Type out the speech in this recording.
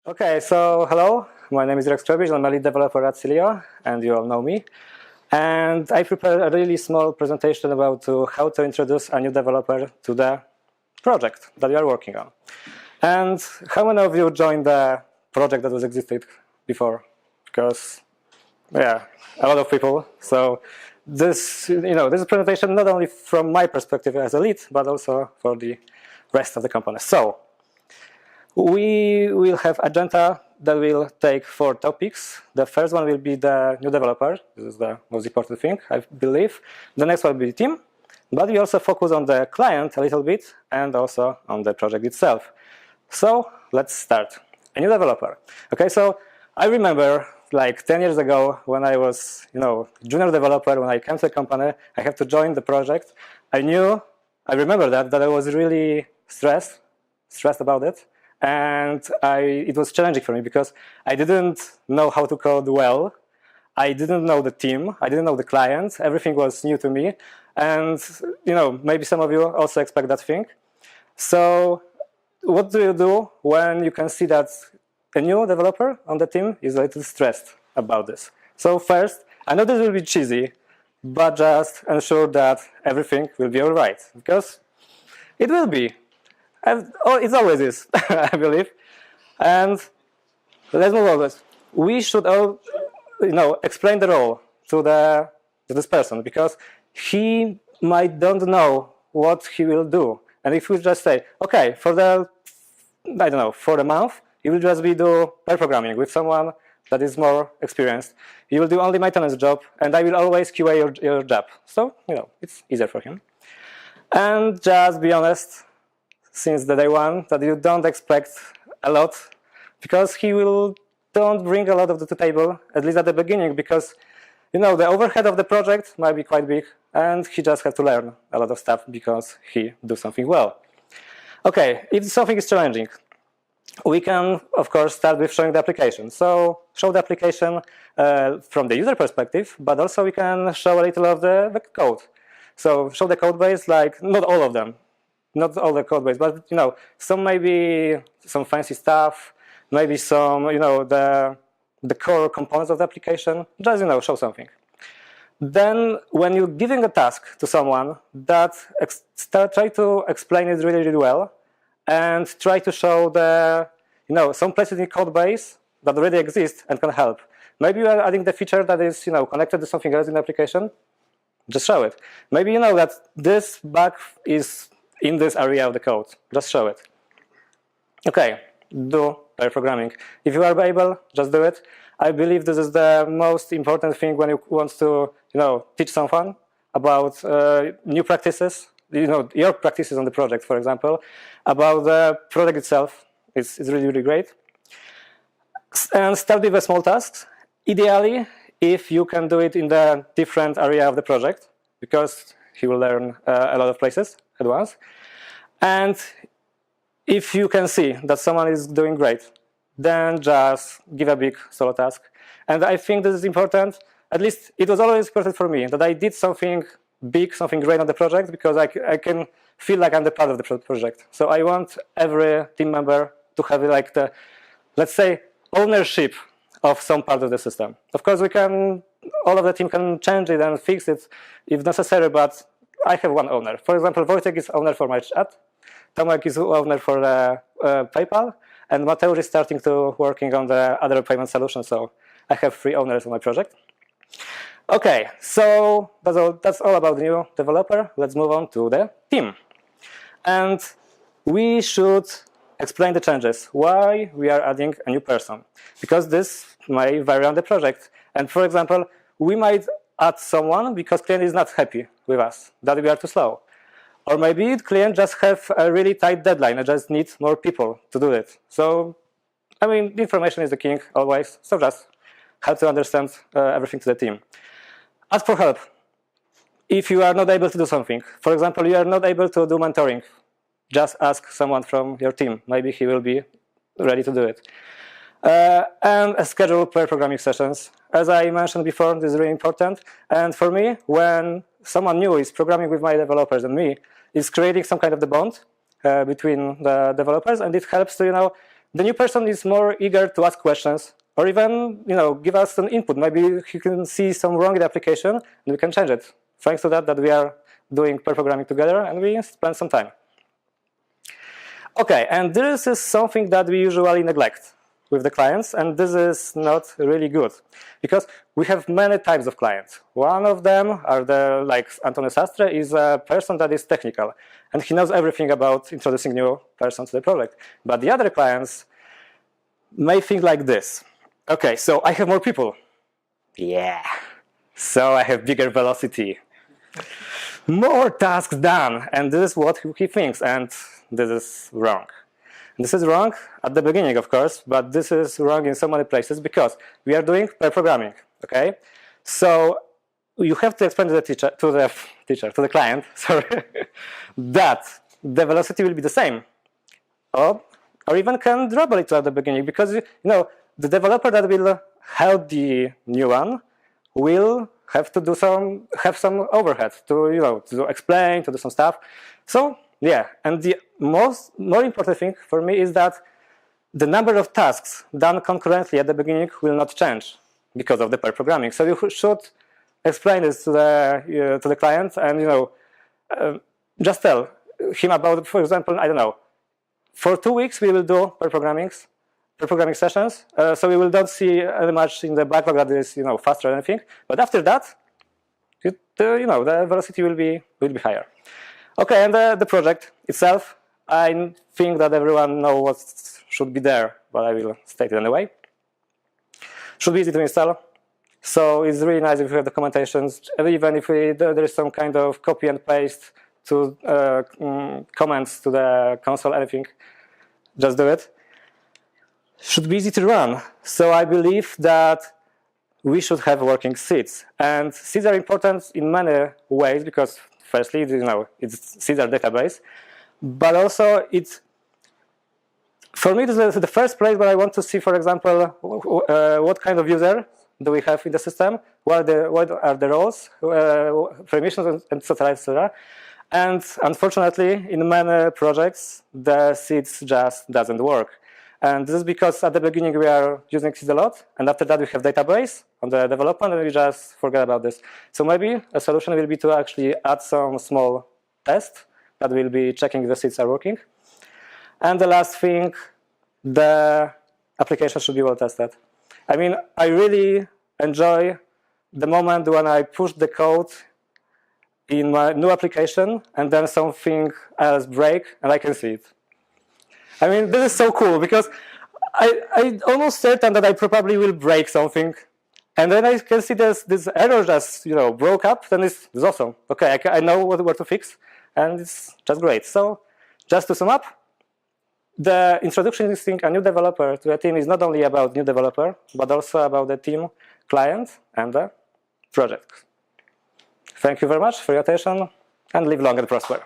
Okay, so hello, my name is Ireneusz Skrobiś, I'm a lead developer at Selleo, and you all know me. And I prepared a really small presentation about how to introduce a new developer to the project that you are working on. And how many of you joined the project that was existed before? Because, yeah, a lot of people. So this is a presentation not only from my perspective as a lead, but also for the rest of the company. So we will have agenda that will take 4 topics. The first one will be the new developer. This is the most important thing, I believe. The next one will be the team. But we also focus on the client a little bit and also on the project itself. So let's start. A new developer. Okay, so I remember like 10 years ago when I was, junior developer, when I came to the company, I had to join the project. I remember that I was really stressed about it. And it was challenging for me because I didn't know how to code well. I didn't know the team. I didn't know the client. Everything was new to me. And, maybe some of you also expect that thing. So what do you do when you can see that a new developer on the team is a little stressed about this? So first, I know this will be cheesy, but just ensure that everything will be all right, because it will be. It always is, I believe. And let's move on. We should all, explain the role to this person, because he might don't know what he will do. And if we just say, okay, for a month, you will just do pair programming with someone that is more experienced. You will do only maintenance job, and I will always QA your job. So, it's easier for him. And just be honest, since the day one, that you don't expect a lot, because he don't bring a lot of the table, at least at the beginning, because the overhead of the project might be quite big, and he just has to learn a lot of stuff because he do something well. Okay, if something is challenging, we can, of course, start with showing the application. So show the application from the user perspective, but also we can show a little of the code. So show the code base, like not all of them. Not all the code base, but maybe some fancy stuff, maybe some the core components of the application. Just show something. Then when you're giving a task to someone, try to explain it really, really well, and try to show some places in code base that already exist and can help. Maybe you are adding the feature that is connected to something else in the application. Just show it. Maybe that this bug is in this area of the code. Just show it. Okay, do pair programming. If you are able, just do it. I believe this is the most important thing when you want to teach someone about new practices, your practices on the project, for example, about the product itself. It's really, really great. And start with the small tasks. Ideally, if you can do it in the different area of the project, because he will learn a lot of places at once. And if you can see that someone is doing great, then just give a big solo task. And I think this is important. At least it was always important for me that I did something big, something great on the project, because I can feel like I'm the part of the project. So I want every team member to have let's say, ownership of some part of the system. Of course, all of the team can change it and fix it if necessary, but I have one owner. For example, Wojtek is owner for my chat, Tomek is owner for PayPal, and Mateusz is starting to working on the other payment solution, so I have 3 owners on my project. Okay, so that's all about the new developer. Let's move on to the team. And we should explain the changes, why we are adding a new person, because this may vary on the project. And for example, we might add someone because client is not happy with us, that we are too slow. Or maybe the client just have a really tight deadline and just needs more people to do it. So, information is the king always, so just have to understand everything to the team. Ask for help. If you are not able to do something, for example, you are not able to do mentoring, just ask someone from your team. Maybe he will be ready to do it. And schedule pair programming sessions. As I mentioned before, this is really important. And for me, when someone new is programming with my developers and me, it's creating some kind of the bond between the developers, and it helps to the new person is more eager to ask questions or even, give us an input. Maybe he can see some wrong in the application and we can change it. Thanks to that we are doing pair programming together and we spend some time. Okay, and this is something that we usually neglect with the clients, and this is not really good because we have many types of clients. One of them are like Antony Sastre is a person that is technical and he knows everything about introducing new person to the project. But the other clients may think like this. Okay, so I have more people. Yeah. So I have bigger velocity. More tasks done, and this is what he thinks, and this is wrong. This is wrong at the beginning, of course, but this is wrong in so many places because we are doing pair programming, okay? So you have to explain to the client, sorry, that the velocity will be the same, or even can drop a little at the beginning because the developer that will help the new one will have to have some overhead to explain, to do some stuff. So yeah, and the more important thing for me is that the number of tasks done concurrently at the beginning will not change because of the pair programming. So you should explain this to the client and just tell him about, for example, I don't know, for 2 weeks we will do pair programming sessions, so we will not see any much in the backlog that is faster or anything. But after that, the velocity will be higher. Okay, and the project itself, I think that everyone knows what should be there, but I will state it anyway. Should be easy to install. So it's really nice if you have documentations, even if there is some kind of copy and paste to comments to the console, anything, just do it. Should be easy to run. So I believe that we should have working seeds. And seeds are important in many ways because firstly, it's seeds are database, but also for me, this is the first place where I want to see, for example, what kind of user do we have in the system, what are the roles, permissions, etc., etc. And unfortunately, in many projects, the seeds just doesn't work. And this is because at the beginning we are using seeds a lot, and after that we have database on the development, and we just forget about this. So maybe a solution will be to actually add some small test that will be checking if the seeds are working. And the last thing, the application should be well tested. I mean, I really enjoy the moment when I push the code in my new application and then something else breaks and I can see it. I mean, this is so cool because I'm almost certain that I probably will break something, and then I can see this error just broke up. Then it's awesome. Okay, I know what to fix, and it's just great. So, just to sum up, the introducing a new developer to a team is not only about new developer, but also about the team, client, and the project. Thank you very much for your attention, and live long and prosper.